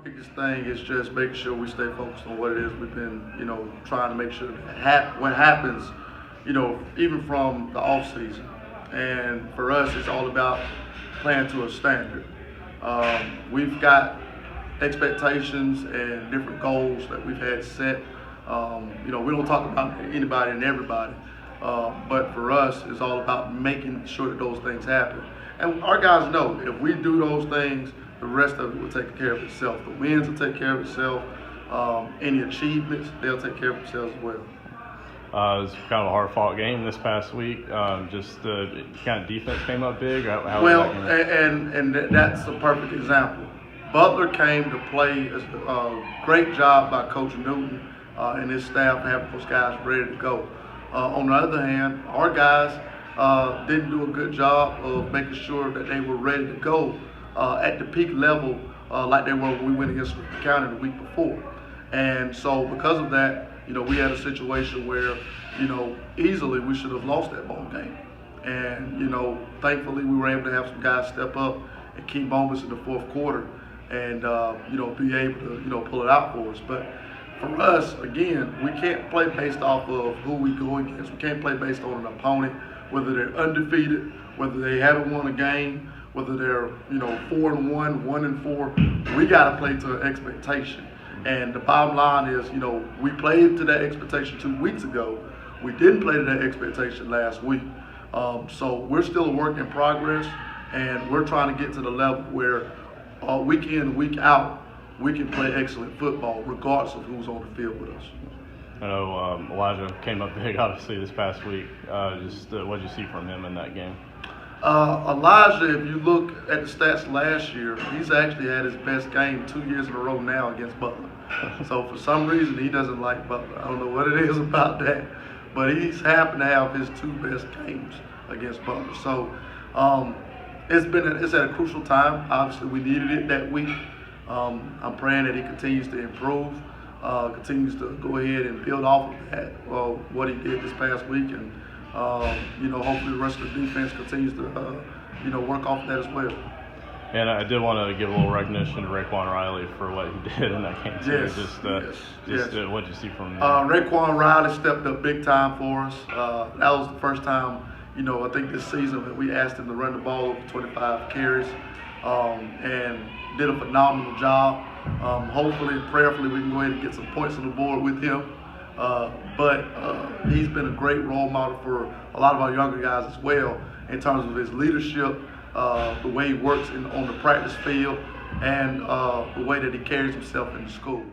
biggest thing is just making sure we stay focused on what it is we've been, trying to make sure that what happens, even from the off season. And for us, it's all about playing to a standard. We've got expectations and different goals that we've had set. We don't talk about anybody and everybody, but for us, it's all about making sure that those things happen. And our guys know if we do those things, the rest of it will take care of itself. The wins will take care of itself. Any achievements, they'll take care of themselves as well. It was kind of a hard-fought game this past week. Just the kind of defense came up big. How well, was that game? and that's a perfect example. Butler came to play a great job by Coach Newton and his staff having those guys ready to go. On the other hand, our guys didn't do a good job of making sure that they were ready to go at the peak level like they were when we went against the County the week before. And so because of that, we had a situation where, easily we should have lost that ball game. And, thankfully we were able to have some guys step up and key moments in the fourth quarter and, be able to, pull it out for us. But for us, again, we can't play based off of who we go against. We can't play based on an opponent, whether they're undefeated, whether they haven't won a game, whether they're 4-1, 1-4. We got to play to an expectation. And the bottom line is, we played to that expectation 2 weeks ago. We didn't play to that expectation last week. So we're still a work in progress, and we're trying to get to the level where week in and week out, we can play excellent football regardless of who's on the field with us. I know Elijah came up big, obviously, this past week. What did you see from him in that game? Elijah, if you look at the stats last year, he's actually had his best game 2 years in a row now against Butler. So for some reason, he doesn't like Butler. I don't know what it is about that, but he's happened to have his 2 best games against Butler. So it's at a crucial time. Obviously, we needed it that week. I'm praying that he continues to improve, continues to go ahead and build off of that, what he did this past week, and hopefully the rest of the defense continues to, work off of that as well. And I did want to give a little recognition to Rayquan Riley for what he did in that game too. Yes. What did you see from him? Rayquan Riley stepped up big time for us. That was the first time, I think this season that we asked him to run the ball over 25 carries, and did a phenomenal job. Hopefully, prayerfully, we can go ahead and get some points on the board with him. But he's been a great role model for a lot of our younger guys as well in terms of his leadership, the way he works on the practice field, and the way that he carries himself in the school.